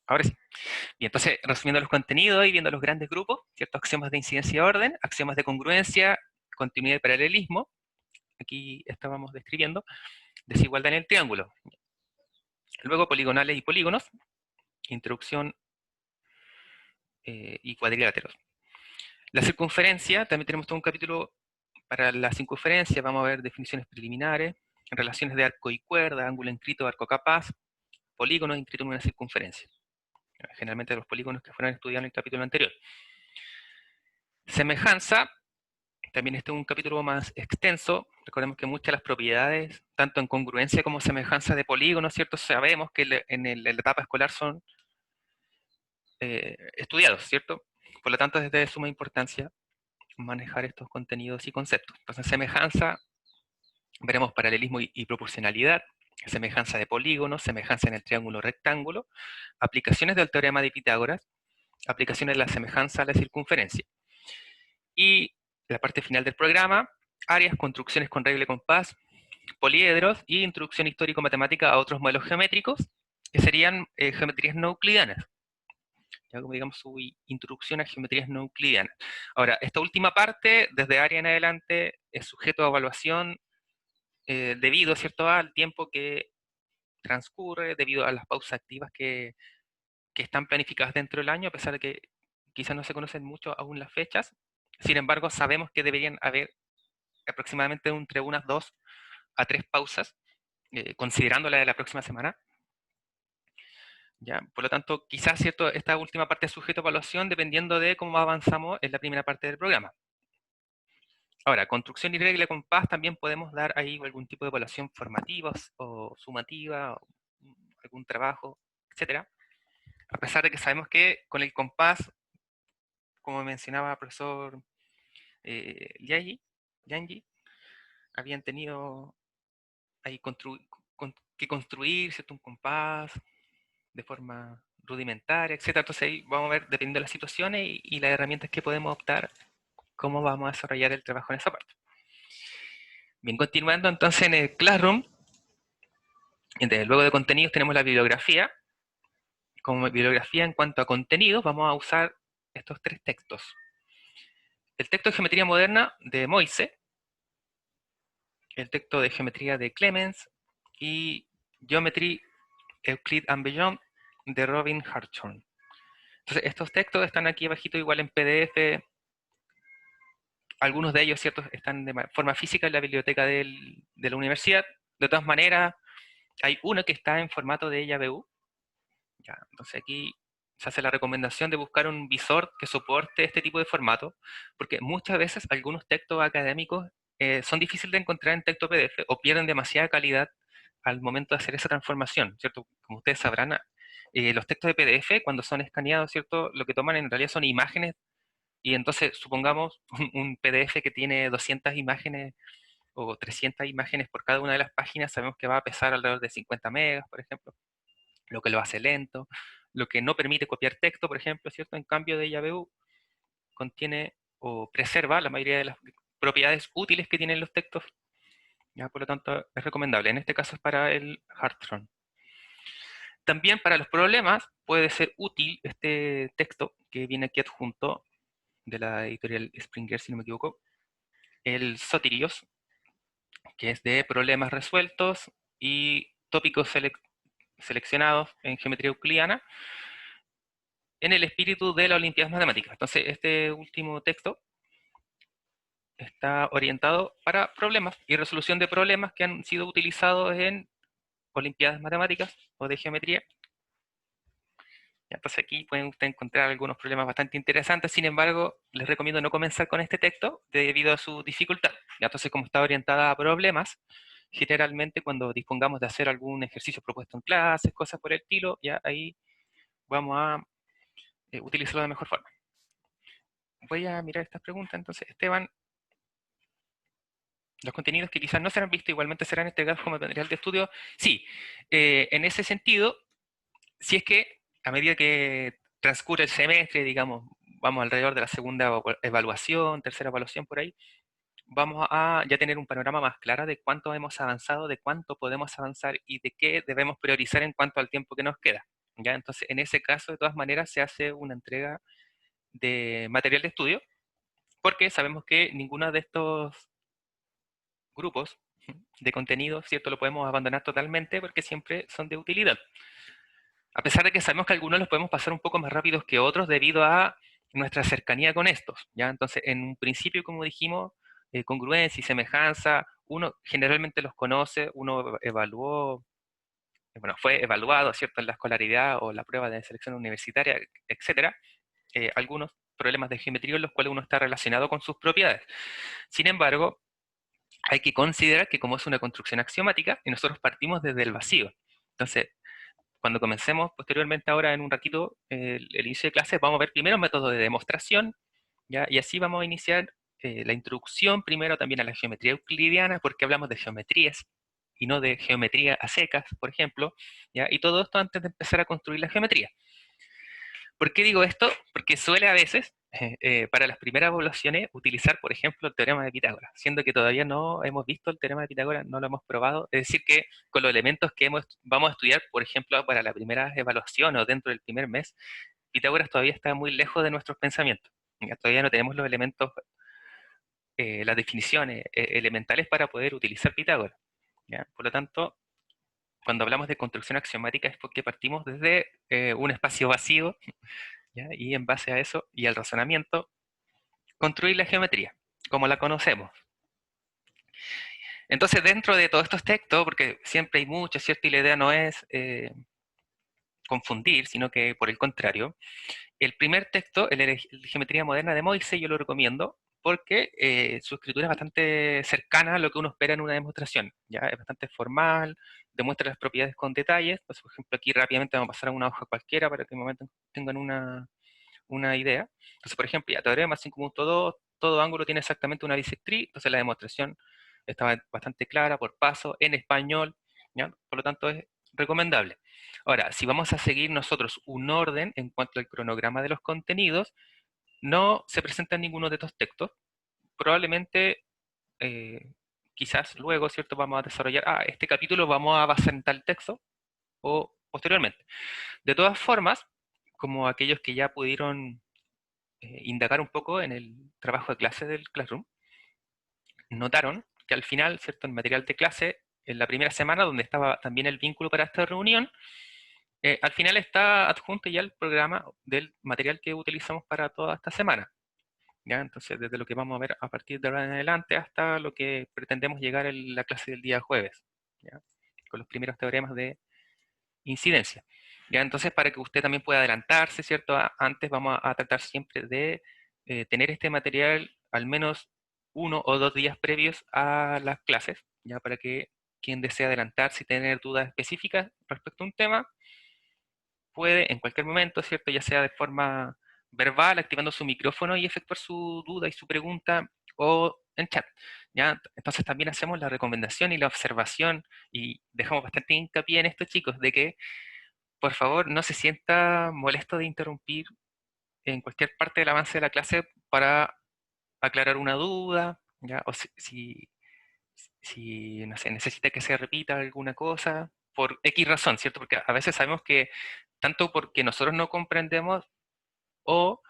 Ahora sí. Y entonces, resumiendo los contenidos y viendo los grandes grupos, ciertos axiomas de incidencia y orden, axiomas de congruencia, continuidad y paralelismo, aquí estábamos describiendo, desigualdad en el triángulo. Luego, poligonales y polígonos, introducción y cuadriláteros. La circunferencia, también tenemos todo un capítulo para la circunferencia, vamos a ver definiciones preliminares, relaciones de arco y cuerda, ángulo inscrito, arco capaz, polígonos inscritos en una circunferencia. Generalmente los polígonos que fueron estudiados en el capítulo anterior. Semejanza, también este es un capítulo más extenso. Recordemos que muchas de las propiedades, tanto en congruencia como semejanza de polígonos, ¿cierto? Sabemos que en la etapa escolar son estudiados, ¿cierto? Por lo tanto, es de suma importancia manejar estos contenidos y conceptos. Entonces, semejanza, veremos paralelismo y proporcionalidad, semejanza de polígonos, semejanza en el triángulo rectángulo, aplicaciones del teorema de Pitágoras, aplicaciones de la semejanza a la circunferencia. Y la parte final del programa, áreas, construcciones con regla y compás, poliedros y introducción histórico-matemática a otros modelos geométricos, que serían geometrías no euclidianas. Ya como digamos su introducción a geometrías no euclidianas. Ahora, esta última parte, desde área en adelante, es sujeto a evaluación debido, ¿cierto?, al tiempo que transcurre, debido a las pausas activas que están planificadas dentro del año, a pesar de que quizás no se conocen mucho aún las fechas. Sin embargo, sabemos que deberían haber aproximadamente entre unas 2 a 3 pausas, considerando la de la próxima semana. ¿Ya? Por lo tanto, quizás ¿cierto? Esta última parte es sujeto a evaluación dependiendo de cómo avanzamos en la primera parte del programa. Ahora, construcción y regla compás también podemos dar ahí algún tipo de evaluación formativa o sumativa, o algún trabajo, etcétera. A pesar de que sabemos que con el compás, como mencionaba el profesor Yangi, habían tenido ahí que construir ¿cierto? Un compás de forma rudimentaria, etcétera. Entonces ahí vamos a ver, dependiendo de las situaciones y las herramientas que podemos optar, cómo vamos a desarrollar el trabajo en esa parte. Bien, continuando entonces en el Classroom, entonces, luego de contenidos tenemos la bibliografía. Como bibliografía en cuanto a contenidos, vamos a usar estos 3 textos. El texto de geometría moderna de Moise, el texto de geometría de Clemens y Geometry Euclid and Beyond de Robin Hartshorne. Entonces, estos textos están aquí abajito igual en PDF. Algunos de ellos, ¿cierto?, están de forma física en la biblioteca de la universidad. De todas maneras, hay uno que está en formato de YABU. Ya, entonces aquí se hace la recomendación de buscar un visor que soporte este tipo de formato, porque muchas veces algunos textos académicos son difíciles de encontrar en texto PDF o pierden demasiada calidad al momento de hacer esa transformación, ¿cierto? Como ustedes sabrán, los textos de PDF, cuando son escaneados, ¿cierto?, lo que toman en realidad son imágenes, y entonces supongamos un PDF que tiene 200 imágenes o 300 imágenes por cada una de las páginas, sabemos que va a pesar alrededor de 50 megas, por ejemplo, lo que lo hace lento, lo que no permite copiar texto, por ejemplo, ¿cierto? En cambio de YABU contiene o preserva la mayoría de las propiedades útiles que tienen los textos, ya por lo tanto es recomendable. En este caso es para el Hartron. También para los problemas puede ser útil este texto que viene aquí adjunto de la editorial Springer, si no me equivoco, el Sotirios, que es de problemas resueltos y tópicos seleccionados en geometría euclidiana en el espíritu de las Olimpiadas Matemáticas. Entonces, este último texto está orientado para problemas y resolución de problemas que han sido utilizados en Olimpiadas Matemáticas o de geometría. Entonces aquí pueden ustedes encontrar algunos problemas bastante interesantes, sin embargo, les recomiendo no comenzar con este texto debido a su dificultad. Entonces, como está orientada a problemas, generalmente cuando dispongamos de hacer algún ejercicio propuesto en clases, cosas por el estilo, ya ahí vamos a utilizarlo de mejor forma. Voy a mirar estas preguntas, entonces, Esteban. Los contenidos que quizás no se han visto igualmente serán entregados como material de estudio. Sí, en ese sentido, si es que a medida que transcurre el semestre, digamos, vamos alrededor de la segunda evaluación, tercera evaluación por ahí, vamos a ya tener un panorama más claro de cuánto hemos avanzado, de cuánto podemos avanzar y de qué debemos priorizar en cuanto al tiempo que nos queda. ¿ya? Entonces, en ese caso, de todas maneras, se hace una entrega de material de estudio, porque sabemos que ninguno de estos grupos de contenido, ¿cierto?, lo podemos abandonar totalmente porque siempre son de utilidad. A pesar de que sabemos que algunos los podemos pasar un poco más rápidos que otros debido a nuestra cercanía con estos, ¿ya? Entonces, en un principio, como dijimos, congruencia y semejanza, uno generalmente los conoce, uno evaluó, bueno, fue evaluado, ¿cierto?, en la escolaridad o la prueba de selección universitaria, etcétera, algunos problemas de geometría en los cuales uno está relacionado con sus propiedades. Sin embargo, hay que considerar que como es una construcción axiomática, y nosotros partimos desde el vacío. Entonces, cuando comencemos posteriormente ahora en un ratito el inicio de clase, vamos a ver primero métodos de demostración, ¿ya? Y así vamos a iniciar la introducción primero también a la geometría euclidiana, porque hablamos de geometrías y no de geometría a secas, por ejemplo, ¿ya? Y todo esto antes de empezar a construir la geometría. ¿Por qué digo esto? Porque suele a veces, para las primeras evaluaciones, utilizar, por ejemplo, el teorema de Pitágoras, siendo que todavía no hemos visto el teorema de Pitágoras, no lo hemos probado. Es decir, que con los elementos que vamos a estudiar, por ejemplo, para la primera evaluación o dentro del primer mes, Pitágoras todavía está muy lejos de nuestros pensamientos. ¿Ya? Todavía no tenemos los elementos, las definiciones elementales para poder utilizar Pitágoras. ¿Ya? Por lo tanto, cuando hablamos de construcción axiomática es porque partimos desde un espacio vacío, ¿ya? Y en base a eso y al razonamiento, construir la geometría, como la conocemos. Entonces, dentro de todos estos textos, porque siempre hay mucho, ¿cierto? Y la idea no es confundir, sino que por el contrario, el primer texto, el Geometría Moderna de Moise, yo lo recomiendo porque su escritura es bastante cercana a lo que uno espera en una demostración, ¿ya? Es bastante formal, demuestra las propiedades con detalles. Pues, por ejemplo, aquí rápidamente vamos a pasar a una hoja cualquiera para que en un momento tengan una idea. Entonces, por ejemplo, ya, teorema 5.2, todo ángulo tiene exactamente una bisectriz, entonces la demostración está bastante clara, por paso, en español, ¿ya? Por lo tanto es recomendable. Ahora, si vamos a seguir nosotros un orden en cuanto al cronograma de los contenidos, no se presenta ninguno de estos textos. Probablemente, eh, quizás luego, ¿cierto? Vamos a desarrollar, este capítulo vamos a basar en tal texto, o posteriormente. De todas formas, como aquellos que ya pudieron indagar un poco en el trabajo de clase del Classroom, notaron que al final, ¿cierto? El material de clase, en la primera semana, donde estaba también el vínculo para esta reunión, al final está adjunto ya el programa del material que utilizamos para toda esta semana. ¿Ya? Entonces, desde lo que vamos a ver a partir de ahora en adelante hasta lo que pretendemos llegar en la clase del día jueves, ¿ya? Con los primeros teoremas de incidencia. ¿Ya? Entonces, para que usted también pueda adelantarse, ¿cierto? Antes vamos a tratar siempre de tener este material al menos 1 o 2 días previos a las clases, ya para que quien desee adelantarse y tener dudas específicas respecto a un tema, puede en cualquier momento, ¿cierto? Ya sea de forma verbal, activando su micrófono y efectuar su duda y su pregunta, o en chat, ¿ya? Entonces también hacemos la recomendación y la observación y dejamos bastante hincapié en esto, chicos, de que por favor no se sienta molesto de interrumpir en cualquier parte del avance de la clase para aclarar una duda, ¿ya? O si, no sé, necesita que se repita alguna cosa, por X razón, ¿cierto? Porque a veces sabemos que tanto porque nosotros no comprendemos o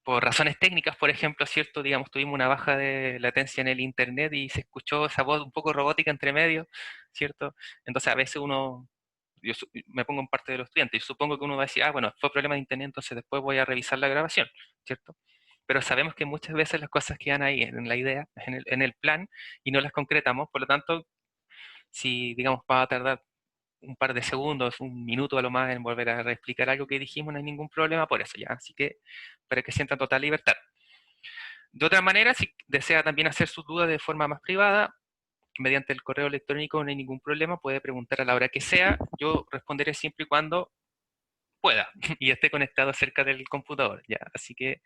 por razones técnicas, por ejemplo, ¿cierto? Digamos, tuvimos una baja de latencia en el internet y se escuchó esa voz un poco robótica entre medio, ¿cierto? Entonces a veces me pongo en parte de los estudiantes y supongo que uno va a decir, bueno, fue problema de internet, entonces después voy a revisar la grabación, ¿cierto? Pero sabemos que muchas veces las cosas quedan ahí en la idea, en el plan, y no las concretamos, por lo tanto, si, digamos, va a tardar un par de segundos, un minuto a lo más en volver a reexplicar algo que dijimos, no hay ningún problema por eso, ¿ya? Así que para que sientan total libertad. De otra manera, si desea también hacer sus dudas de forma más privada, mediante el correo electrónico no hay ningún problema, puede preguntar a la hora que sea, yo responderé siempre y cuando pueda y esté conectado cerca del computador, ¿ya? Así que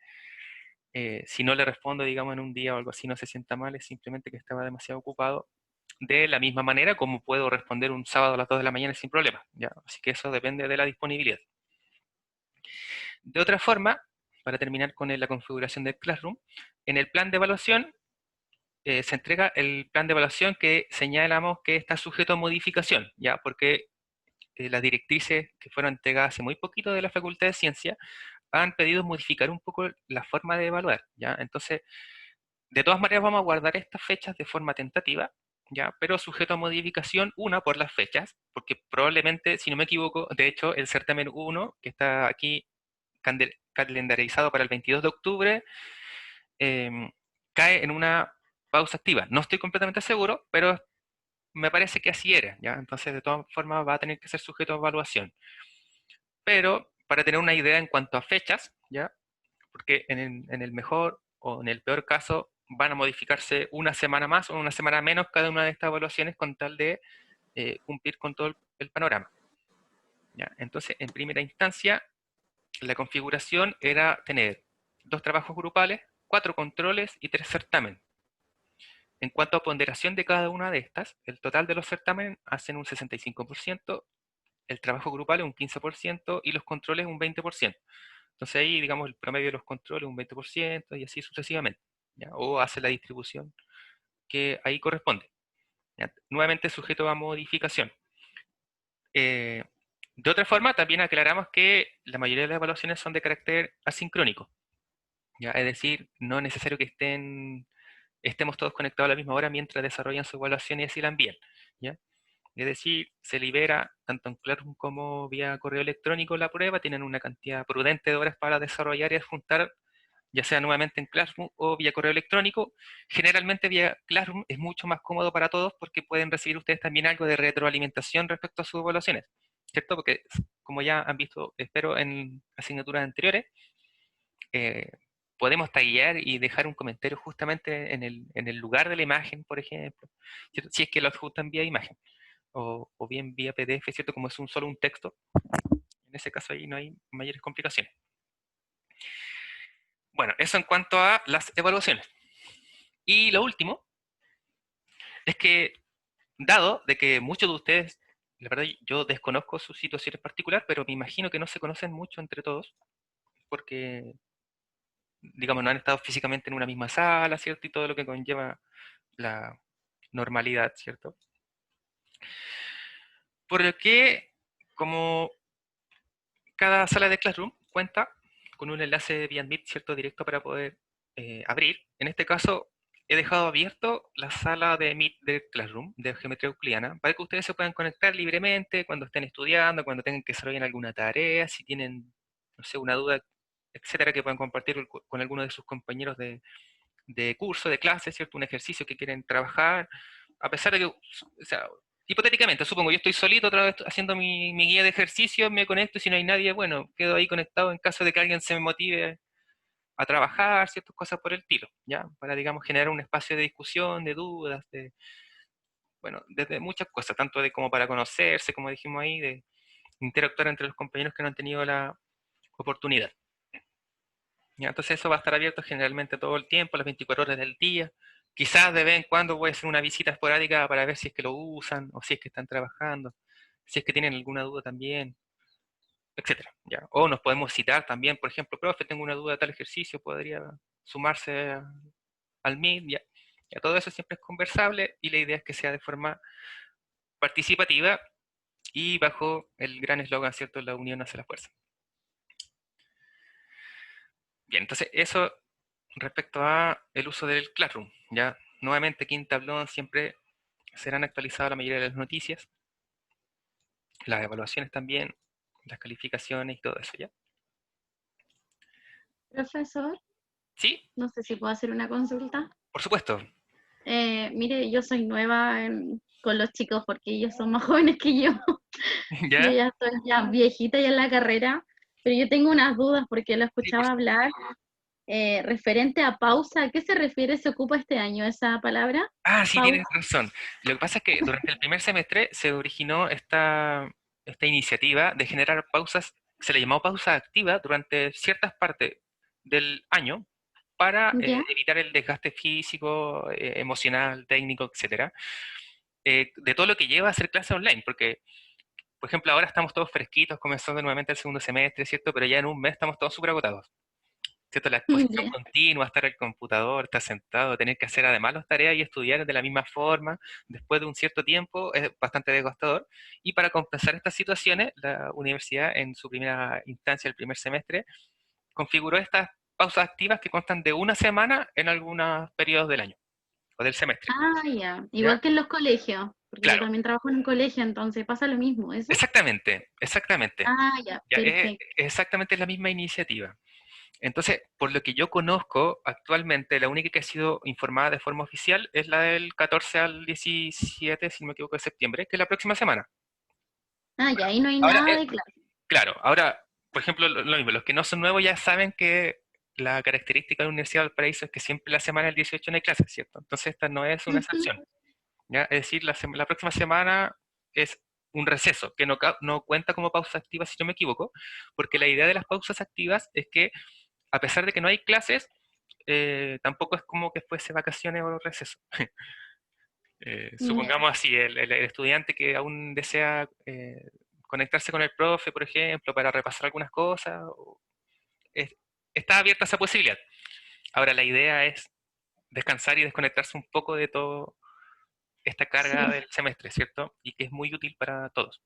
si no le respondo, digamos, en un día o algo así, no se sienta mal, es simplemente que estaba demasiado ocupado. De la misma manera como puedo responder un sábado a las 2 de la mañana sin problema, ¿ya? Así que eso depende de la disponibilidad. De otra forma, para terminar con la configuración del Classroom, en el plan de evaluación se entrega el plan de evaluación que señalamos que está sujeto a modificación, ¿ya? Porque las directrices que fueron entregadas hace muy poquito de la Facultad de Ciencia han pedido modificar un poco la forma de evaluar, ¿ya? Entonces, de todas maneras vamos a guardar estas fechas de forma tentativa, ¿ya? Pero sujeto a modificación, una, por las fechas, porque probablemente, si no me equivoco, de hecho, el certamen uno que está aquí calendarizado para el 22 de octubre, em, cae en una pausa activa. No estoy completamente seguro, pero me parece que así era, ¿ya? Entonces, de todas formas, va a tener que ser sujeto a evaluación. Pero, para tener una idea en cuanto a fechas, ¿ya? Porque en el mejor o en el peor caso van a modificarse una semana más o una semana menos cada una de estas evaluaciones con tal de cumplir con todo el panorama, ¿ya? Entonces, en primera instancia, la configuración era tener 2 trabajos grupales, 4 controles y 3 certámenes. En cuanto a ponderación de cada una de estas, el total de los certámenes hacen un 65%, el trabajo grupal es un 15% y los controles un 20%. Entonces ahí, digamos, el promedio de los controles un 20% y así sucesivamente, ¿ya? O hace la distribución que ahí corresponde, ¿ya? Nuevamente sujeto a modificación. Eh, de otra forma, también aclaramos que la mayoría de las evaluaciones son de carácter asincrónico, ¿ya? Es decir, no es necesario que estemos todos conectados a la misma hora mientras desarrollan su evaluación y así la envían, ¿ya? Es decir, se libera tanto en Classroom como vía correo electrónico la prueba, tienen una cantidad prudente de horas para desarrollar y adjuntar, ya sea nuevamente en Classroom o vía correo electrónico. Generalmente vía Classroom es mucho más cómodo para todos porque pueden recibir ustedes también algo de retroalimentación respecto a sus evaluaciones, ¿cierto? Porque como ya han visto, espero, en asignaturas anteriores, eh, podemos taguear y dejar un comentario justamente en el lugar de la imagen, por ejemplo, ¿cierto? Si es que lo adjuntan vía imagen o bien vía PDF, ¿cierto? Como es solo un texto, en ese caso ahí no hay mayores complicaciones. Bueno, eso en cuanto a las evaluaciones. Y lo último es que, dado de que muchos de ustedes, la verdad yo desconozco su situación en particular, pero me imagino que no se conocen mucho entre todos, porque, digamos, no han estado físicamente en una misma sala, ¿cierto? Y todo lo que conlleva la normalidad, ¿cierto? Por lo que, como cada sala de Classroom cuenta con un enlace vía Meet, ¿cierto? Directo para poder abrir. En este caso, he dejado abierto la sala de Meet de Classroom, de geometría euclidiana, para que ustedes se puedan conectar libremente cuando estén estudiando, cuando tengan que desarrollar alguna tarea, si tienen, no sé, una duda, etcétera, que puedan compartir con alguno de sus compañeros de curso, de clase, ¿cierto? Un ejercicio que quieren trabajar, a pesar de que, o sea, hipotéticamente, supongo, yo estoy solito otra vez haciendo mi guía de ejercicio, me conecto y si no hay nadie, bueno, quedo ahí conectado en caso de que alguien se me motive a trabajar, ciertas cosas por el estilo, ¿ya? Para, digamos, generar un espacio de discusión, de dudas, bueno, desde muchas cosas, tanto de como para conocerse, como dijimos ahí, de interactuar entre los compañeros que no han tenido la oportunidad. ¿Ya? Entonces eso va a estar abierto generalmente todo el tiempo, las 24 horas del día. Quizás de vez en cuando voy a hacer una visita esporádica para ver si es que lo usan o si es que están trabajando, si es que tienen alguna duda también, etcétera, ¿ya? O nos podemos citar también, por ejemplo, profe, tengo una duda de tal ejercicio, podría sumarse al Meet, ya. Ya todo eso siempre es conversable y la idea es que sea de forma participativa y bajo el gran eslogan, ¿cierto? La unión hace la fuerza. Bien, entonces eso respecto a el uso del Classroom, ya nuevamente aquí en Tablón siempre serán actualizadas la mayoría de las noticias, las evaluaciones también, las calificaciones y todo eso, ¿ya? Profesor, Sí, no sé si puedo hacer una consulta. por supuesto, Mire, yo soy nueva con los chicos porque ellos son más jóvenes que yo. Yo ¿ya? ya estoy ya viejita ya en la carrera, pero yo tengo unas dudas porque lo Sí, por escuchaba supuesto. hablar referente a pausa. ¿A qué se refiere? ¿Se ocupa este año esa palabra? Ah, sí, Pausa. tienes razón. Lo que pasa es que durante el primer semestre se originó esta iniciativa de generar pausas, se le llamó pausa activa durante ciertas partes del año para ¿Ya? evitar el desgaste físico, emocional, técnico, etcétera, de todo lo que lleva a hacer clase online, porque, por ejemplo, ahora estamos todos fresquitos, comenzando nuevamente el segundo semestre, ¿cierto? Pero ya en un mes estamos todos súper agotados. ¿cierto? La exposición Ya. continua, estar al computador, estar sentado, tener que hacer además las tareas y estudiar de la misma forma, después de un cierto tiempo, es bastante desgastador. Y para compensar estas situaciones, la universidad en su primera instancia, el primer semestre, configuró estas pausas activas que constan de una semana en algunos periodos del año o del semestre. Ah, ya. ¿Ya? Igual que en los colegios, porque yo Claro, también trabajo en un colegio, entonces pasa lo mismo, ¿eso? exactamente, exactamente. Ah, ya, Ya, perfecto. es exactamente la misma iniciativa. Entonces, por lo que yo conozco, actualmente la única que ha sido informada de forma oficial es la del 14 al 17, si no me equivoco, de septiembre, que es la próxima semana. Ah, ya, ahí no hay Ahora, nada de clase. claro, ahora, por ejemplo, lo mismo, los que no son nuevos ya saben que la característica de la Universidad de Valparaíso es que siempre la semana del 18 no hay clases, ¿cierto? Entonces, esta no es una Ujú. excepción, ¿ya? Es decir, la próxima semana es un receso, que no cuenta como pausa activa, si no me equivoco, porque la idea de las pausas activas es que, a pesar de que no hay clases, tampoco es como que fuese vacaciones o receso. Ya. Supongamos así, el estudiante que aún desea conectarse con el profe, por ejemplo, para repasar algunas cosas, es- está abierta esa posibilidad. Ahora, la idea es descansar y desconectarse un poco de toda esta carga Sí. del semestre, ¿cierto? Y que es muy útil para todos.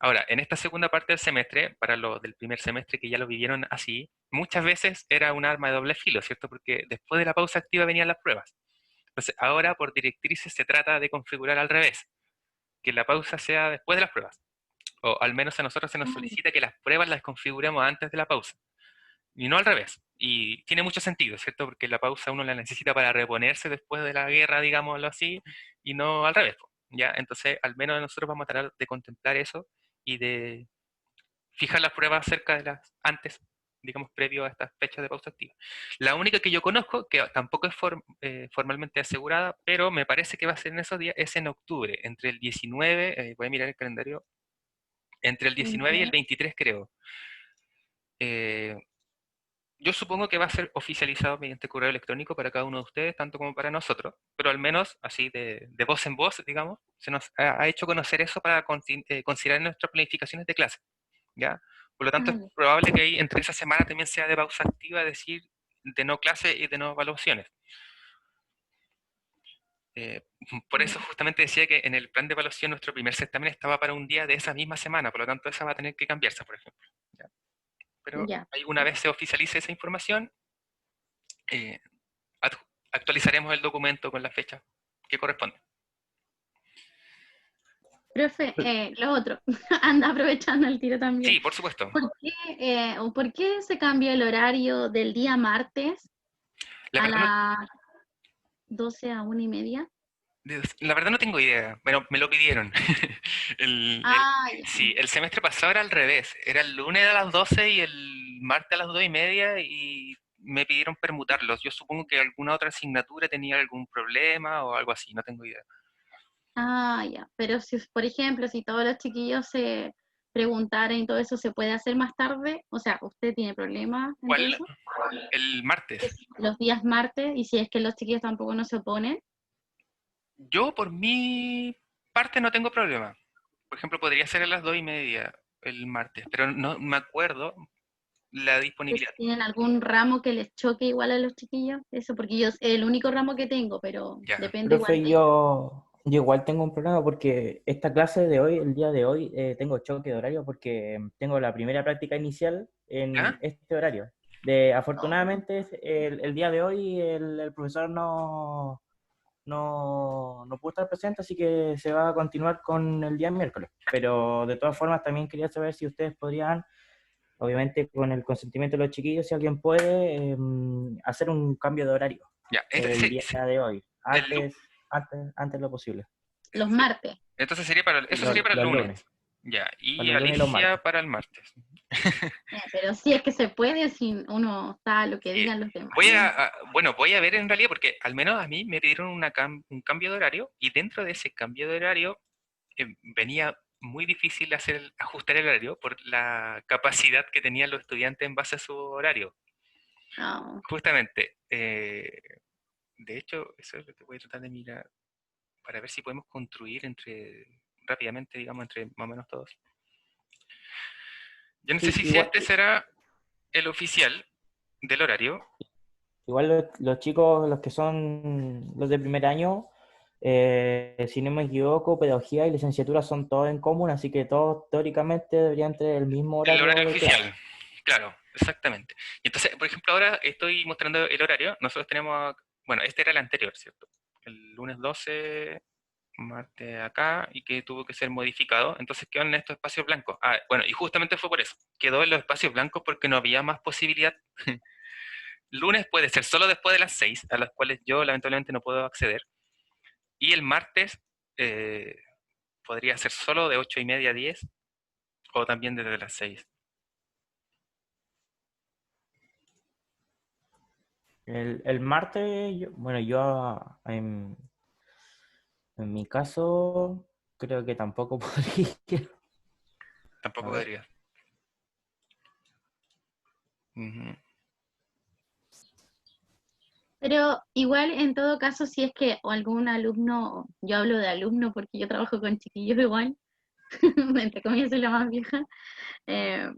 Ahora, en esta segunda parte del semestre, para los del primer semestre que ya lo vivieron así, muchas veces era un arma de doble filo, ¿cierto? Porque después de la pausa activa venían las pruebas. Entonces, ahora por directrices se trata de configurar al revés, que la pausa sea después de las pruebas. O al menos a nosotros se nos Ah, solicita que las pruebas las configuremos antes de la pausa, y no al revés. Y tiene mucho sentido, ¿cierto? Porque la pausa uno la necesita para reponerse después de la guerra, digámoslo así, y no al revés, po, ¿ya? Entonces, al menos nosotros vamos a tratar de contemplar eso y de fijar las pruebas cerca de las antes, digamos, previo a estas fechas de pausa activa. La única que yo conozco, que tampoco es formalmente asegurada, pero me parece que va a ser en esos días, es en octubre, entre el 19, voy a mirar el calendario, entre el 19 y el ya. 23 creo. Eh, yo supongo que va a ser oficializado mediante correo electrónico para cada uno de ustedes, tanto como para nosotros, pero al menos así de voz en voz, digamos, se nos ha hecho conocer eso para considerar nuestras planificaciones de clase. ¿Ya? Por lo tanto, Ah, es ya. probable que ahí entre esa semana también sea de pausa activa, es decir, de no clase y de no evaluaciones. Eh, por eso Ya. justamente decía que en el plan de evaluación nuestro primer certamen estaba para un día de esa misma semana, por lo tanto esa va a tener que cambiarse, por ejemplo. ¿Ya? Pero Ya. ahí una vez se oficialice esa información, eh, actualizaremos el documento con la fecha que corresponde. Profe, lo otro, anda aprovechando el tiro también. Sí, por supuesto. ¿Por qué se cambió el horario del día martes La a verdad no, las 12 a 1:30? la verdad no tengo idea, pero me lo pidieron. Ah, ya. Sí, el semestre pasado era al revés. Era el lunes a las 12 y el martes a las 2:30 y me pidieron permutarlos. Yo supongo que alguna otra asignatura tenía algún problema o algo así, no tengo idea. Ah, ya. Pero si, por ejemplo, si todos los chiquillos se preguntaran y todo eso, ¿se puede hacer más tarde? O sea, ¿usted tiene problemas en todo ¿Cuál? eso? El martes. Los días martes, y si es que los chiquillos tampoco no se oponen. Yo por mi parte no tengo problema. Por ejemplo, podría ser a las 2:30 el martes, pero no me acuerdo la Que si disponibilidad. tienen algún ramo que les choque igual a los chiquillos, eso, porque yo es el único ramo que tengo, pero Ya. depende igual Profe, de ellos. yo igual tengo un problema porque esta clase de hoy, el día de hoy, tengo choque de horario porque tengo la primera práctica inicial en ¿Ya? este horario. Afortunadamente, el día de hoy el profesor no pudo estar presente, así que se va a continuar con el día miércoles. Pero de todas formas, también quería saber si ustedes podrían, obviamente con el consentimiento de los chiquillos, si alguien puede, hacer un cambio de horario Ya. el día de hoy, El, antes lo posible. Los martes. Entonces eso Sí. sería para el Los lunes. lunes, Ya, para y los lunes y los Alicia martes. para el martes. Pero sí es que se puede si uno está a lo que Sí, digan los demás. bueno, voy a ver en realidad, porque al menos a mí me pidieron un cambio de horario, y dentro de ese cambio de horario venía muy difícil ajustar el horario por la capacidad que tenían los estudiantes en base a su horario. Ah, Justamente, de hecho, eso es lo que voy a tratar de mirar para ver si podemos construir rápidamente, digamos, entre más o menos todos. Yo no sé Sí, si igual, este será el oficial. del horario. Igual los chicos, los que son los de primer año, si no me equivoco, pedagogía y licenciatura son todos en común, así que todos teóricamente deberían tener el mismo El horario horario de clase. oficial, claro, exactamente. Y entonces, por ejemplo, ahora estoy mostrando el horario. Nosotros tenemos, bueno, este era el anterior, ¿cierto? El lunes 12, martes acá, y que tuvo que ser modificado. Entonces quedó en estos espacios blancos. Ah, bueno, y justamente fue por eso. Quedó en los espacios blancos porque no había más posibilidad. Lunes puede ser solo después de las 6, a las cuales yo lamentablemente no puedo acceder. Y el martes eh, podría ser solo de 8:30 a 10, o también desde las 6. El martes, bueno, yo en mi caso creo que tampoco podría. A Tampoco ver. podría. Ujú. Pero igual en todo caso, si es que algún alumno, yo hablo de alumno porque yo trabajo con chiquillos igual, entre comillas soy la más vieja, eh,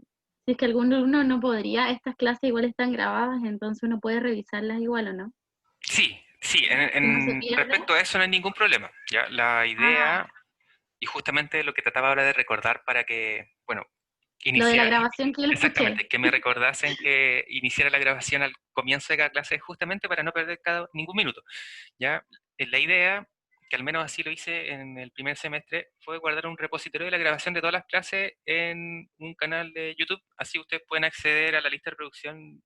si es que algún alumno no podría, estas clases igual están grabadas, entonces uno puede revisarlas igual o no, Sí, sí, que no se pierda. respecto a eso no hay ningún problema. ¿Ya? La Ah, idea, y justamente lo que trataba ahora de recordar para que, bueno, lo de la iniciar, grabación que yo lo escuché. exactamente, que me recordasen que iniciara la grabación al comienzo de cada clase, justamente para no perder ningún minuto. ¿Ya? La idea, que al menos así lo hice en el primer semestre, fue guardar un repositorio de la grabación de todas las clases en un canal de YouTube. Así ustedes pueden acceder a la lista de reproducción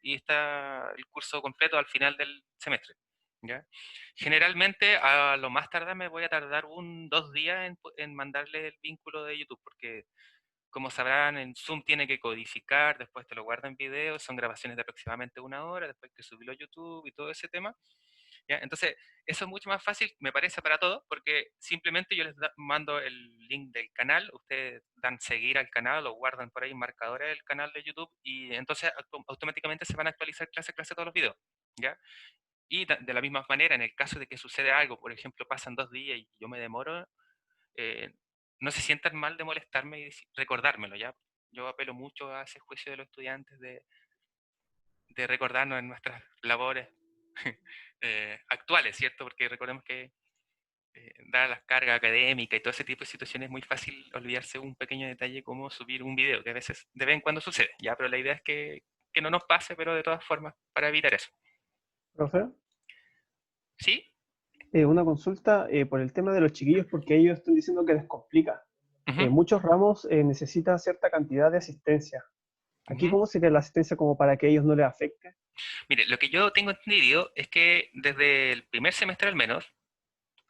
y está el curso completo al final del semestre. ¿Ya? Generalmente, a lo más tardar me voy a tardar 2 días en mandarle el vínculo de YouTube, porque como sabrán, en Zoom tiene que codificar, después te lo guarda en video, son grabaciones de aproximadamente 1 hora, después hay que subirlo a YouTube y todo ese tema. ¿Ya? Entonces, eso es mucho más fácil, me parece, para todos, porque simplemente yo les mando el link del canal, ustedes dan seguir al canal o guardan por ahí marcadores del canal de YouTube y entonces automáticamente se van a actualizar clase a clase todos los videos. ¿Ya? Y de la misma manera, en el caso de que suceda algo, por ejemplo, pasan 2 días y yo me demoro, eh, no se sientan mal de molestarme y recordármelo, ¿ya? Yo apelo mucho a ese juicio de los estudiantes de recordarnos en nuestras labores actuales, ¿cierto? Porque recordemos que dadas las cargas académicas y todo ese tipo de situaciones, es muy fácil olvidarse un pequeño detalle como subir un video, que a veces de vez en cuando sucede, ¿ya? Pero la idea es que no nos pase, pero de todas formas, para evitar eso. Profe, ¿Sí? una consulta por el tema de los chiquillos, porque ellos están diciendo que les complica. Ujú, Muchos ramos necesitan cierta cantidad de asistencia. Aquí, ujú. ¿cómo sería la asistencia como para que ellos no les afecte? Mire, lo que yo tengo entendido es que desde el primer semestre al menos,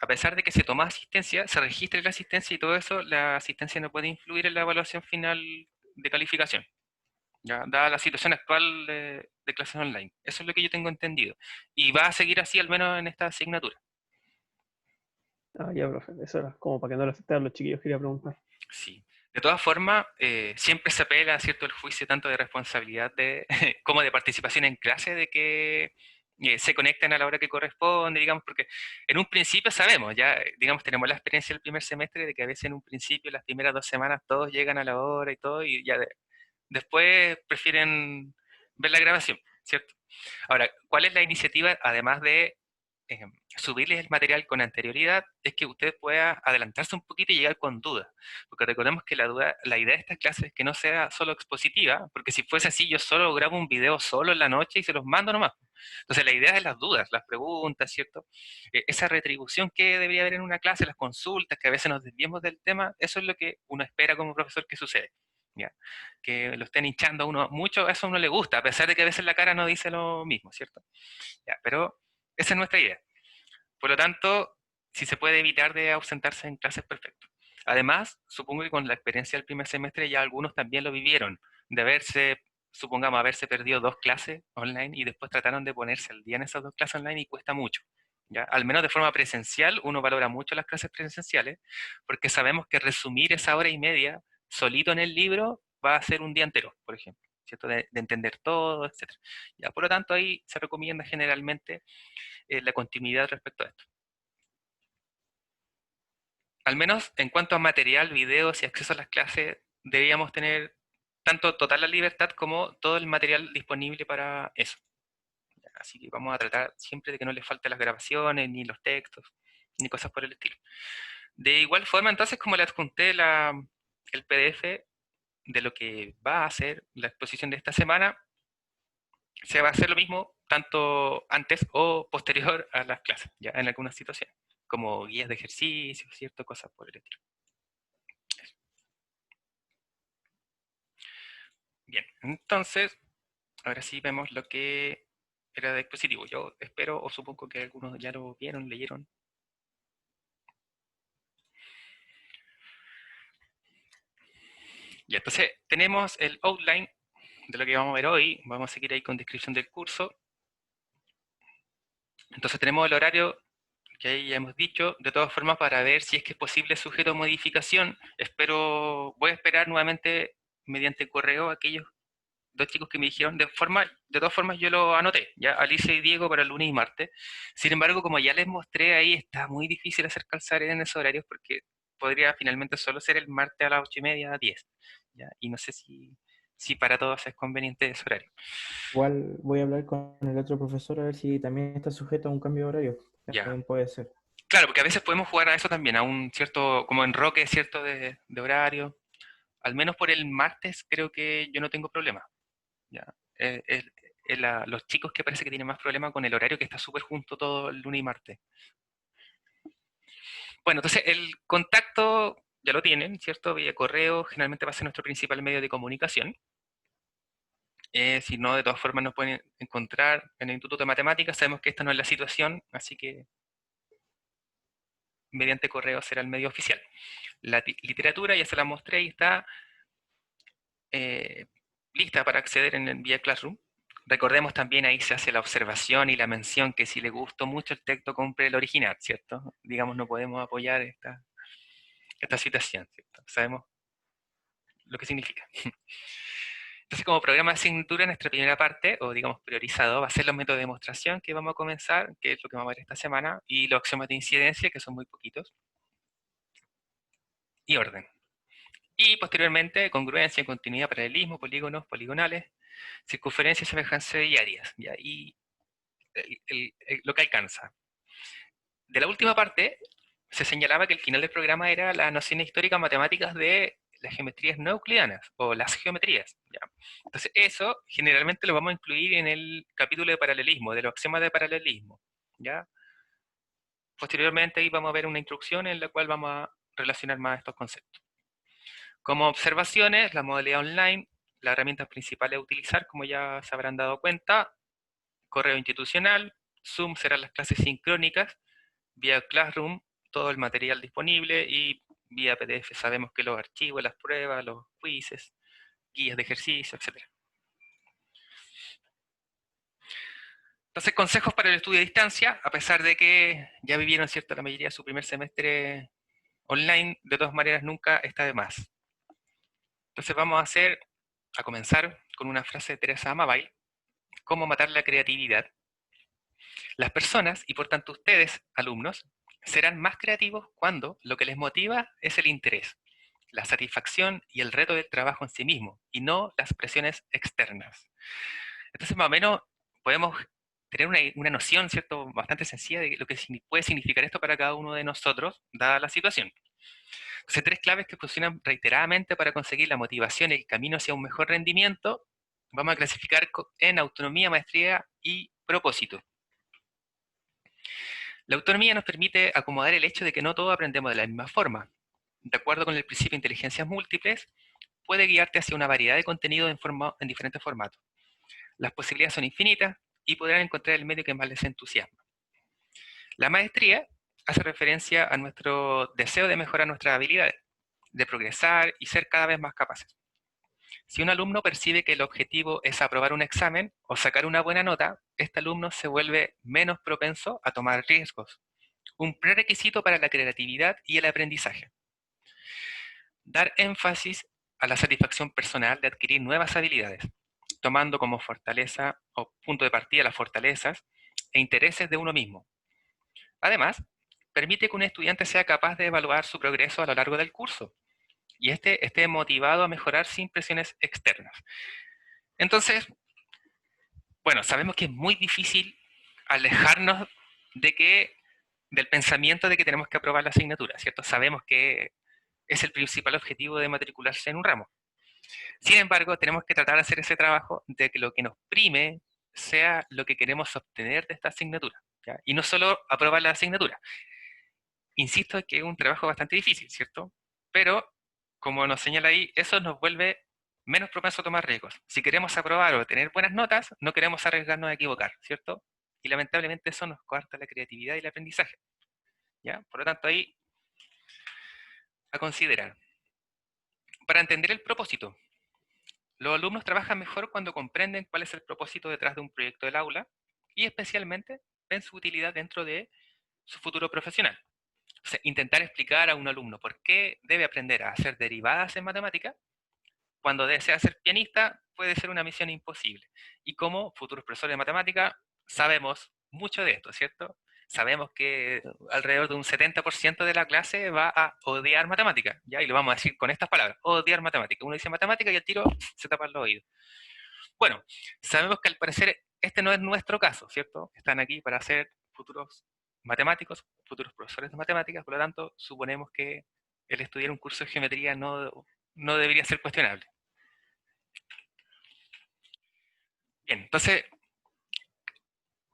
a pesar de que se toma asistencia, se registra la asistencia y todo eso, la asistencia no puede influir en la evaluación final de calificación, ya, dada la situación actual de clases online. Eso es lo que yo tengo entendido. Y va a seguir así al menos en esta asignatura. Ah, ya, profe, eso era como para que no les afecte a los chiquillos, quería preguntar. Sí. De todas formas, siempre se apela, ¿cierto?, el juicio tanto de responsabilidad como de participación en clase, de que se conecten a la hora que corresponde, digamos, porque en un principio sabemos, ya, digamos, tenemos la experiencia del primer semestre de que a veces en un principio, las primeras 2 semanas, todos llegan a la hora y todo, y ya después prefieren ver la grabación, ¿cierto? Ahora, ¿cuál es la iniciativa, además de eh, subirles el material con anterioridad? Es que usted pueda adelantarse un poquito y llegar con dudas, porque recordemos que la idea de estas clases es que no sea solo expositiva, porque si fuese así, yo solo grabo un video solo en la noche y se los mando nomás. Entonces, la idea es las dudas, las preguntas, ¿cierto? Esa retribución que debería haber en una clase, las consultas, que a veces nos desviemos del tema, eso es lo que uno espera como profesor que sucede. ¿Ya? Que lo estén hinchando a uno mucho, eso a uno le gusta, a pesar de que a veces la cara no dice lo mismo, ¿cierto? Ya, pero esa es nuestra idea. Por lo tanto, si se puede evitar de ausentarse en clases, perfecto. Además, supongo que con la experiencia del primer semestre ya algunos también lo vivieron, de haberse, supongamos, haberse perdido 2 clases online y después trataron de ponerse al día en esas 2 clases online y cuesta mucho. ¿Ya? Al menos de forma presencial, uno valora mucho las clases presenciales porque sabemos que resumir esa hora y media solito en el libro va a ser un día entero, por ejemplo, ¿cierto? De entender todo, etcétera. Ya, por lo tanto, ahí se recomienda generalmente la continuidad respecto a esto. Al menos en cuanto a material, videos y acceso a las clases, deberíamos tener tanto total la libertad como todo el material disponible para eso. Así que vamos a tratar siempre de que no les falte las grabaciones, ni los textos, ni cosas por el estilo. De igual forma, entonces, como le adjunté el PDF de lo que va a ser la exposición de esta semana, se va a hacer lo mismo tanto antes o posterior a las clases, ya en algunas situaciones, como guías de ejercicio, ¿cierto? Cosas por el estilo. Bien, entonces, ahora sí vemos lo que era de dispositivo. Yo espero o supongo que algunos ya lo vieron, leyeron. Ya, entonces tenemos el outline de lo que vamos a ver hoy. Vamos a seguir ahí con descripción del curso. Entonces tenemos el horario que ahí ya hemos dicho. De todas formas, para ver si es que es posible sujeto a modificación, voy a esperar nuevamente mediante correo a aquellos dos chicos que me dijeron. De todas formas yo lo anoté, ya Alicia y Diego para el lunes y martes. Sin embargo, como ya les mostré ahí, está muy difícil hacer calzar en esos horarios porque podría finalmente solo ser el martes a las 8:30, 10. ¿Ya? Y no sé si para todos es conveniente ese horario. Igual voy a hablar con el otro profesor a ver si también está sujeto a un cambio de horario. Ya. También puede ser. Claro, porque a veces podemos jugar a eso también, a un cierto, como enroque cierto de horario. Al menos por el martes creo que yo no tengo problema. ¿Ya? Los chicos que parece que tienen más problema con el horario que está súper junto todo el lunes y martes. Bueno, entonces el contacto ya lo tienen, ¿cierto? Vía correo, generalmente va a ser nuestro principal medio de comunicación. Si no, de todas formas nos pueden encontrar en el Instituto de Matemáticas. Sabemos que esta no es la situación, así que mediante correo será el medio oficial. La literatura ya se la mostré y está lista para acceder en vía Classroom. Recordemos también ahí se hace la observación y la mención que si le gustó mucho el texto, compre el original, ¿cierto? Digamos, no podemos apoyar esta situación, ¿cierto? Sabemos lo que significa. Entonces, como programa de asignatura, nuestra primera parte, o digamos priorizado, va a ser los métodos de demostración que vamos a comenzar, que es lo que vamos a ver esta semana, y los axiomas de incidencia, que son muy poquitos, y orden. Y posteriormente, congruencia, continuidad, paralelismo, polígonos, poligonales, circunferencia, semejanza y áreas, ¿ya? Y lo que alcanza. De la última parte, se señalaba que el final del programa era las nociones históricas matemáticas de las geometrías no euclidianas, o las geometrías, ¿ya? Entonces eso generalmente lo vamos a incluir en el capítulo de paralelismo, de los axiomas de paralelismo, ¿ya? Posteriormente ahí vamos a ver una instrucción en la cual vamos a relacionar más estos conceptos. Como observaciones, la modalidad online, las herramientas principales a utilizar, como ya se habrán dado cuenta, correo institucional, Zoom serán las clases sincrónicas, vía Classroom, todo el material disponible, y vía PDF sabemos que los archivos, las pruebas, los quizzes, guías de ejercicio, etc. Entonces, consejos para el estudio a distancia, a pesar de que ya vivieron, ¿cierto?, la mayoría de su primer semestre online, de todas maneras nunca está de más. Entonces vamos a comenzar con una frase de Teresa Amabile: ¿cómo matar la creatividad? Las personas, y por tanto ustedes, alumnos, serán más creativos cuando lo que les motiva es el interés, la satisfacción y el reto del trabajo en sí mismo, y no las presiones externas. Entonces, más o menos, podemos tener una noción, ¿cierto?, bastante sencilla de lo que puede significar esto para cada uno de nosotros, dada la situación. Entonces, 3 claves que funcionan reiteradamente para conseguir la motivación y el camino hacia un mejor rendimiento, vamos a clasificar en autonomía, maestría y propósito. La autonomía nos permite acomodar el hecho de que no todos aprendemos de la misma forma. De acuerdo con el principio de inteligencias múltiples, puede guiarte hacia una variedad de contenidos en diferentes formatos. Las posibilidades son infinitas y podrán encontrar el medio que más les entusiasma. La maestría hace referencia a nuestro deseo de mejorar nuestras habilidades, de progresar y ser cada vez más capaces. Si un alumno percibe que el objetivo es aprobar un examen o sacar una buena nota, este alumno se vuelve menos propenso a tomar riesgos, un prerequisito para la creatividad y el aprendizaje. Dar énfasis a la satisfacción personal de adquirir nuevas habilidades, tomando como fortaleza o punto de partida las fortalezas e intereses de uno mismo. Además, permite que un estudiante sea capaz de evaluar su progreso a lo largo del curso y esté motivado a mejorar sin presiones externas. Entonces, bueno, sabemos que es muy difícil alejarnos del pensamiento de que tenemos que aprobar la asignatura, ¿cierto? Sabemos que es el principal objetivo de matricularse en un ramo. Sin embargo, tenemos que tratar de hacer ese trabajo de que lo que nos prime sea lo que queremos obtener de esta asignatura, ¿ya? Y no solo aprobar la asignatura. Insisto que es un trabajo bastante difícil, ¿cierto? Pero, como nos señala ahí, eso nos vuelve menos propensos a tomar riesgos. Si queremos aprobar o tener buenas notas, no queremos arriesgarnos a equivocar, ¿cierto? Y lamentablemente eso nos corta la creatividad y el aprendizaje, ¿ya? Por lo tanto, ahí a considerar. Para entender el propósito, los alumnos trabajan mejor cuando comprenden cuál es el propósito detrás de un proyecto del aula y especialmente ven su utilidad dentro de su futuro profesional. O sea, intentar explicar a un alumno por qué debe aprender a hacer derivadas en matemática cuando desea ser pianista puede ser una misión imposible. Y como futuros profesores de matemática sabemos mucho de esto, ¿cierto? Sabemos que alrededor de un 70% de la clase va a odiar matemática, ¿ya? Y lo vamos a decir con estas palabras, odiar matemática. Uno dice matemática y al tiro se tapan los oídos. Bueno, sabemos que al parecer este no es nuestro caso, ¿cierto? Están aquí para ser futuros matemáticos, futuros profesores de matemáticas, por lo tanto, suponemos que el estudiar un curso de geometría no debería ser cuestionable. Bien, entonces,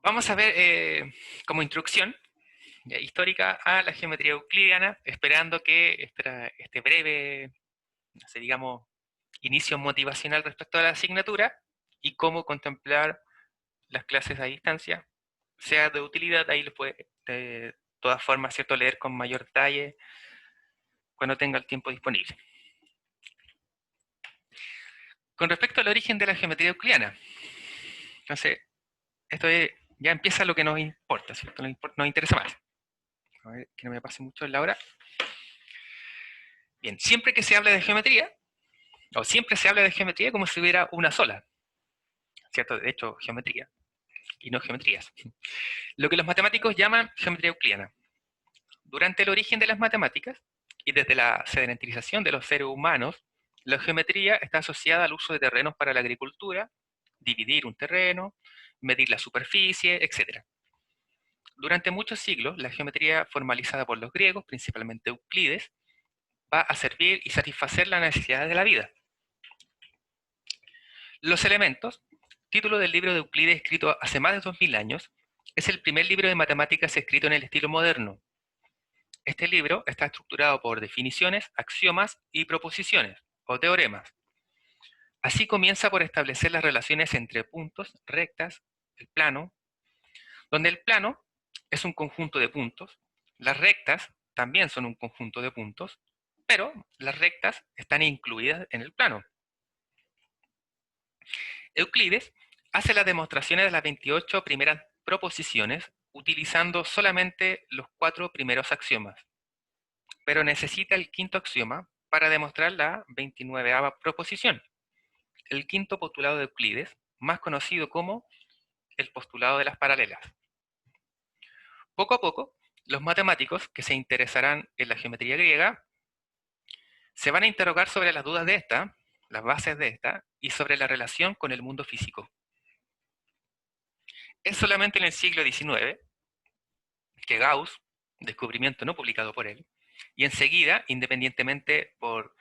vamos a ver como introducción ya, histórica a la geometría euclidiana, esperando que este breve, no sé, digamos, inicio motivacional respecto a la asignatura y cómo contemplar las clases a distancia sea de utilidad. Ahí les puede, de todas formas, ¿cierto?, leer con mayor detalle cuando tenga el tiempo disponible. Con respecto al origen de la geometría euclidiana, entonces, ya empieza lo que nos importa, ¿cierto? Nos interesa más. A ver, que no me pase mucho en la hora. Bien, siempre que se habla de geometría, o siempre se habla de geometría como si hubiera una sola, ¿cierto? De hecho, geometría, y no geometrías. Lo que los matemáticos llaman geometría euclidiana. Durante el origen de las matemáticas, y desde la sedentarización de los seres humanos, la geometría está asociada al uso de terrenos para la agricultura, dividir un terreno, medir la superficie, etc. Durante muchos siglos, la geometría formalizada por los griegos, principalmente Euclides, va a servir y satisfacer las necesidades de la vida. Los elementos, título del libro de Euclides escrito hace más de 2000 años, es el primer libro de matemáticas escrito en el estilo moderno. Este libro está estructurado por definiciones, axiomas y proposiciones, o teoremas. Así comienza por establecer las relaciones entre puntos, rectas, el plano, donde el plano es un conjunto de puntos, las rectas también son un conjunto de puntos, pero las rectas están incluidas en el plano. Euclides hace las demostraciones de las 28 primeras proposiciones utilizando solamente los 4 primeros axiomas, pero necesita el quinto axioma para demostrar la 29ª proposición, el quinto postulado de Euclides, más conocido como el postulado de las paralelas. Poco a poco, los matemáticos que se interesarán en la geometría griega se van a interrogar sobre las dudas de esta, las bases de esta, y sobre la relación con el mundo físico. Es solamente en el siglo XIX que Gauss, descubrimiento no publicado por él, y enseguida, independientemente por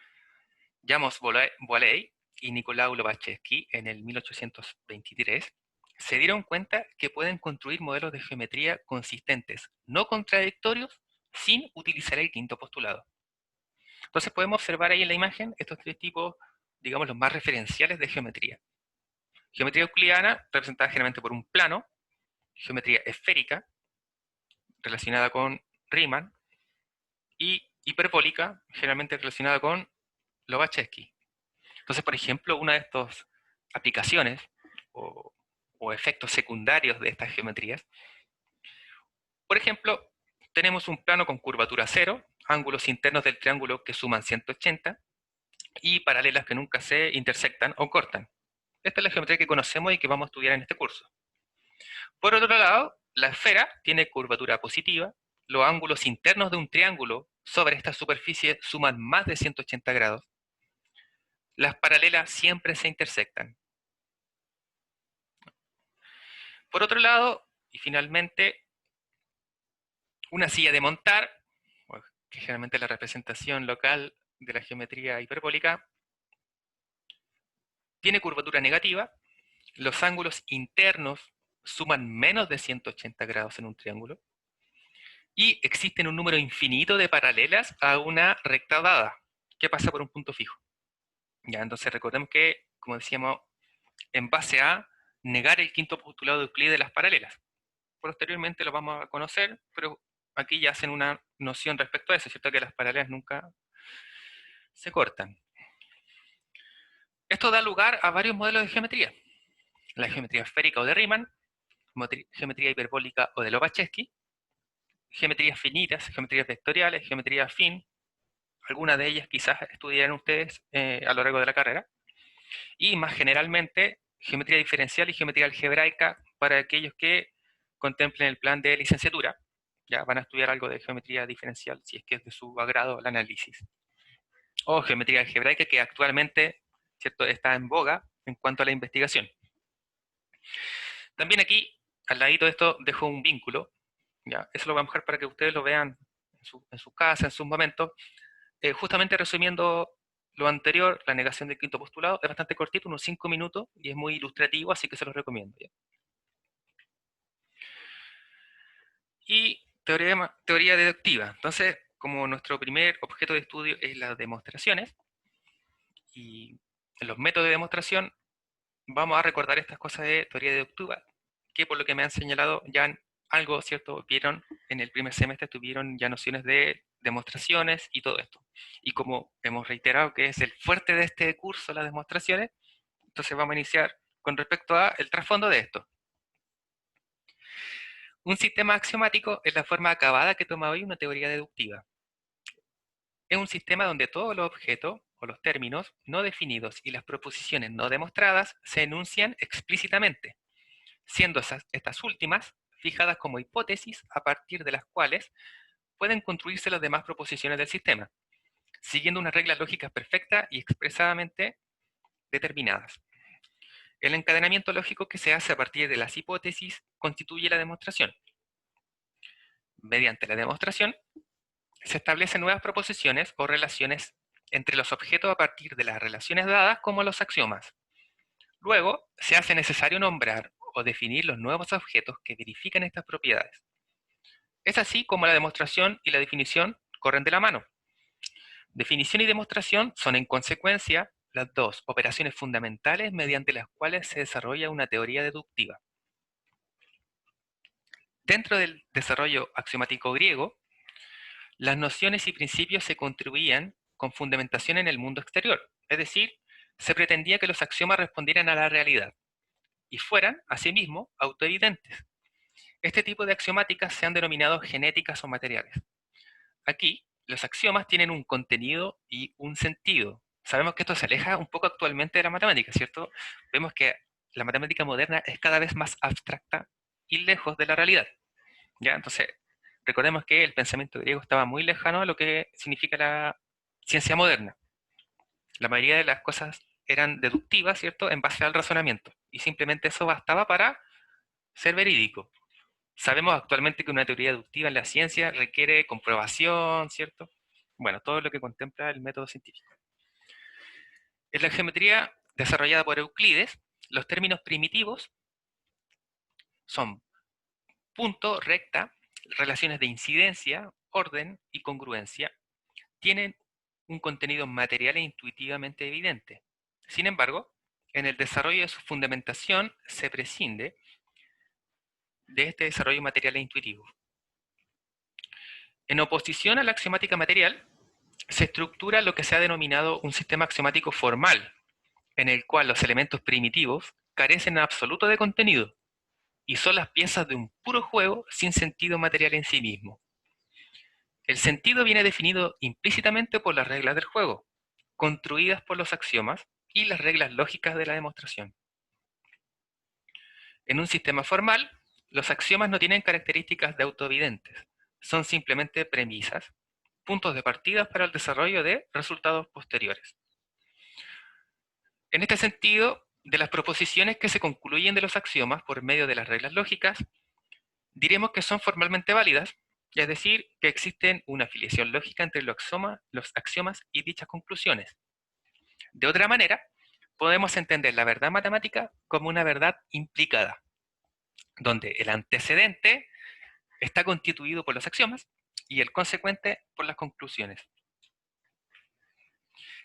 James Boiley y Nicolau Lobachevsky en el 1823, se dieron cuenta que pueden construir modelos de geometría consistentes, no contradictorios, sin utilizar el quinto postulado. Entonces podemos observar ahí en la imagen estos 3 tipos, digamos, los más referenciales de geometría. Geometría euclidiana, representada generalmente por un plano, geometría esférica, relacionada con Riemann, y hiperbólica, generalmente relacionada con Lobachevsky. Entonces, por ejemplo, una de estas aplicaciones o efectos secundarios de estas geometrías, por ejemplo, tenemos un plano con curvatura 0, ángulos internos del triángulo que suman 180, y paralelas que nunca se intersectan o cortan. Esta es la geometría que conocemos y que vamos a estudiar en este curso. Por otro lado, la esfera tiene curvatura positiva, los ángulos internos de un triángulo sobre esta superficie suman más de 180 grados, las paralelas siempre se intersectan. Por otro lado, y finalmente, una silla de montar, que generalmente es la representación local de la geometría hiperbólica, tiene curvatura negativa, los ángulos internos suman menos de 180 grados en un triángulo, y existen un número infinito de paralelas a una recta dada, que pasa por un punto fijo. Ya, entonces recordemos que, como decíamos, en base a negar el quinto postulado de Euclides de las paralelas. Posteriormente lo vamos a conocer, pero aquí ya hacen una noción respecto a eso, ¿cierto? Que las paralelas nunca se cortan. Esto da lugar a varios modelos de geometría. La geometría esférica o de Riemann, geometría hiperbólica o de Lobachevsky, geometrías finitas, geometrías vectoriales, geometría afín, algunas de ellas quizás estudiarán ustedes a lo largo de la carrera, y más generalmente geometría diferencial y geometría algebraica para aquellos que contemplen el plan de licenciatura. Ya van a estudiar algo de geometría diferencial si es que es de su agrado el análisis. O geometría algebraica, que actualmente, ¿cierto?, está en boga en cuanto a la investigación. También aquí, al ladito de esto, dejo un vínculo. ¿Ya? Eso lo voy a dejar para que ustedes lo vean en su casa, en sus momentos. Justamente resumiendo lo anterior, la negación del quinto postulado, es bastante cortito, unos 5 minutos, y es muy ilustrativo, así que se los recomiendo. ¿Ya? Y teoría deductiva. Entonces, como nuestro primer objeto de estudio es las demostraciones, y en los métodos de demostración, vamos a recordar estas cosas de teoría deductiva, que por lo que me han señalado ya algo, ¿cierto?, vieron en el primer semestre, tuvieron ya nociones de demostraciones y todo esto. Y como hemos reiterado que es el fuerte de este curso, las demostraciones, entonces vamos a iniciar con respecto a el trasfondo de esto. Un sistema axiomático es la forma acabada que toma hoy una teoría deductiva. Es un sistema donde todos los objetos o los términos no definidos y las proposiciones no demostradas se enuncian explícitamente, siendo estas últimas fijadas como hipótesis a partir de las cuales pueden construirse las demás proposiciones del sistema, siguiendo unas reglas lógicas perfectas y expresadamente determinadas. El encadenamiento lógico que se hace a partir de las hipótesis constituye la demostración. Mediante la demostración, se establecen nuevas proposiciones o relaciones entre los objetos a partir de las relaciones dadas como los axiomas. Luego, se hace necesario nombrar o definir los nuevos objetos que verifican estas propiedades. Es así como la demostración y la definición corren de la mano. Definición y demostración son en consecuencia las dos operaciones fundamentales mediante las cuales se desarrolla una teoría deductiva. Dentro del desarrollo axiomático griego, las nociones y principios se construían con fundamentación en el mundo exterior, es decir, se pretendía que los axiomas respondieran a la realidad y fueran, asimismo, autoevidentes. Este tipo de axiomáticas se han denominado genéticas o materiales. Aquí, los axiomas tienen un contenido y un sentido. Sabemos que esto se aleja un poco actualmente de la matemática, ¿cierto? Vemos que la matemática moderna es cada vez más abstracta y lejos de la realidad. ¿Ya? Entonces, recordemos que el pensamiento griego estaba muy lejano a lo que significa la ciencia moderna. La mayoría de las cosas eran deductivas, ¿cierto?, en base al razonamiento. Y simplemente eso bastaba para ser verídico. Sabemos actualmente que una teoría deductiva en la ciencia requiere comprobación, ¿cierto? Bueno, todo lo que contempla el método científico. En la geometría desarrollada por Euclides, los términos primitivos son punto, recta, relaciones de incidencia, orden y congruencia. Tienen un contenido material e intuitivamente evidente. Sin embargo, en el desarrollo de su fundamentación se prescinde de este desarrollo material e intuitivo. En oposición a la axiomática material, se estructura lo que se ha denominado un sistema axiomático formal, en el cual los elementos primitivos carecen en absoluto de contenido y son las piezas de un puro juego sin sentido material en sí mismo. El sentido viene definido implícitamente por las reglas del juego, construidas por los axiomas y las reglas lógicas de la demostración. En un sistema formal, los axiomas no tienen características de autoevidentes, son simplemente premisas, puntos de partida para el desarrollo de resultados posteriores. En este sentido, de las proposiciones que se concluyen de los axiomas por medio de las reglas lógicas, diremos que son formalmente válidas, es decir, que existen una afiliación lógica entre los axiomas y dichas conclusiones. De otra manera, podemos entender la verdad matemática como una verdad implicada, donde el antecedente está constituido por los axiomas y el consecuente por las conclusiones.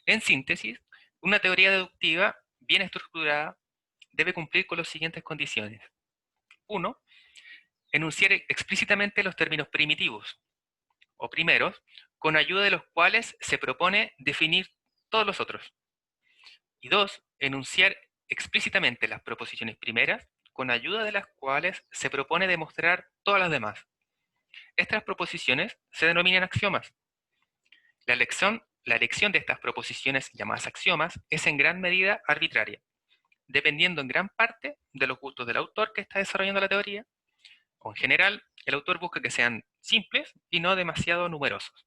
En síntesis, una teoría deductiva bien estructurada debe cumplir con las siguientes condiciones. 1. Enunciar explícitamente los términos primitivos o primeros, con ayuda de los cuales se propone definir todos los otros. Y 2. Enunciar explícitamente las proposiciones primeras, con ayuda de las cuales se propone demostrar todas las demás. Estas proposiciones se denominan axiomas. La elección de estas proposiciones llamadas axiomas es en gran medida arbitraria, dependiendo en gran parte de los gustos del autor que está desarrollando la teoría, o en general, el autor busca que sean simples y no demasiado numerosos.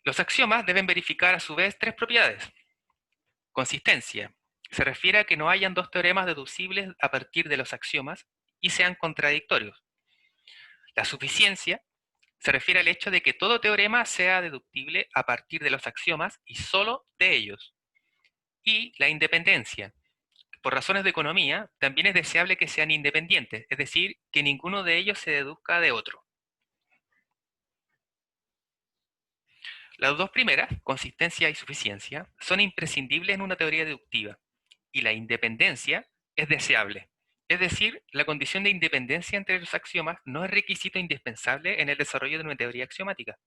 Los axiomas deben verificar a su vez tres propiedades. Consistencia. Se refiere a que no hayan dos teoremas deducibles a partir de los axiomas y sean contradictorios. La suficiencia se refiere al hecho de que todo teorema sea deductible a partir de los axiomas y solo de ellos. Y la independencia. Por razones de economía, también es deseable que sean independientes, es decir, que ninguno de ellos se deduzca de otro. Las dos primeras, consistencia y suficiencia, son imprescindibles en una teoría deductiva, y la independencia es deseable. Es decir, la condición de independencia entre los axiomas no es requisito indispensable en el desarrollo de una teoría axiomática.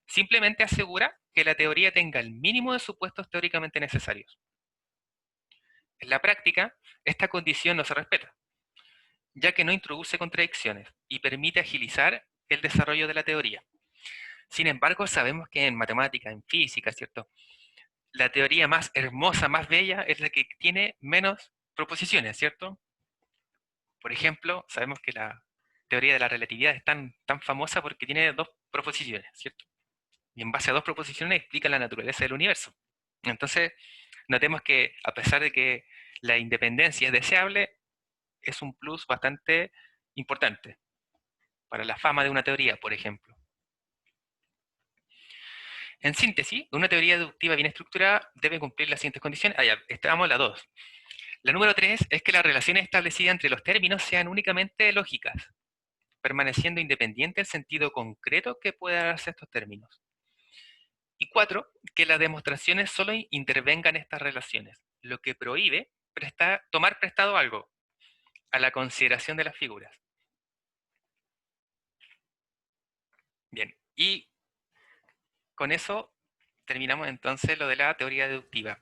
Simplemente asegura que la teoría tenga el mínimo de supuestos teóricamente necesarios. En la práctica, esta condición no se respeta, ya que no introduce contradicciones y permite agilizar el desarrollo de la teoría. Sin embargo, sabemos que en matemática, en física, ¿cierto?, la teoría más hermosa, más bella, es la que tiene menos proposiciones, ¿cierto? Por ejemplo, sabemos que la teoría de la relatividad es tan famosa porque tiene dos proposiciones, ¿cierto? Y en base a dos proposiciones explica la naturaleza del universo. Entonces, notemos que a pesar de que la independencia es deseable, es un plus bastante importante para la fama de una teoría, por ejemplo. En síntesis, una teoría deductiva bien estructurada debe cumplir las siguientes condiciones. Ya, estábamos en la 2. La número 3 es que las relaciones establecidas entre los términos sean únicamente lógicas, permaneciendo independiente el sentido concreto que pueda darse a estos términos. Y 4, que las demostraciones solo intervengan en estas relaciones, lo que prohíbe tomar prestado algo a la consideración de las figuras. Bien, y con eso terminamos entonces lo de la teoría deductiva.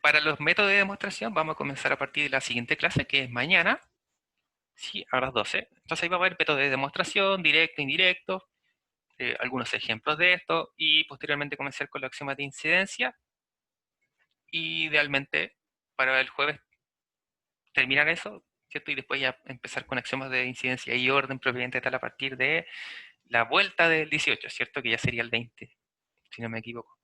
Para los métodos de demostración vamos a comenzar a partir de la siguiente clase, que es mañana, sí, a las 12. Entonces ahí va a haber métodos de demostración, directo, indirecto, algunos ejemplos de esto, y posteriormente comenzar con los axiomas de incidencia. Y idealmente para el jueves terminar eso, ¿cierto? Y después ya empezar con axiomas de incidencia y orden propiamente tal a partir de la vuelta del 18, ¿cierto? Que ya sería el 20, si no me equivoco.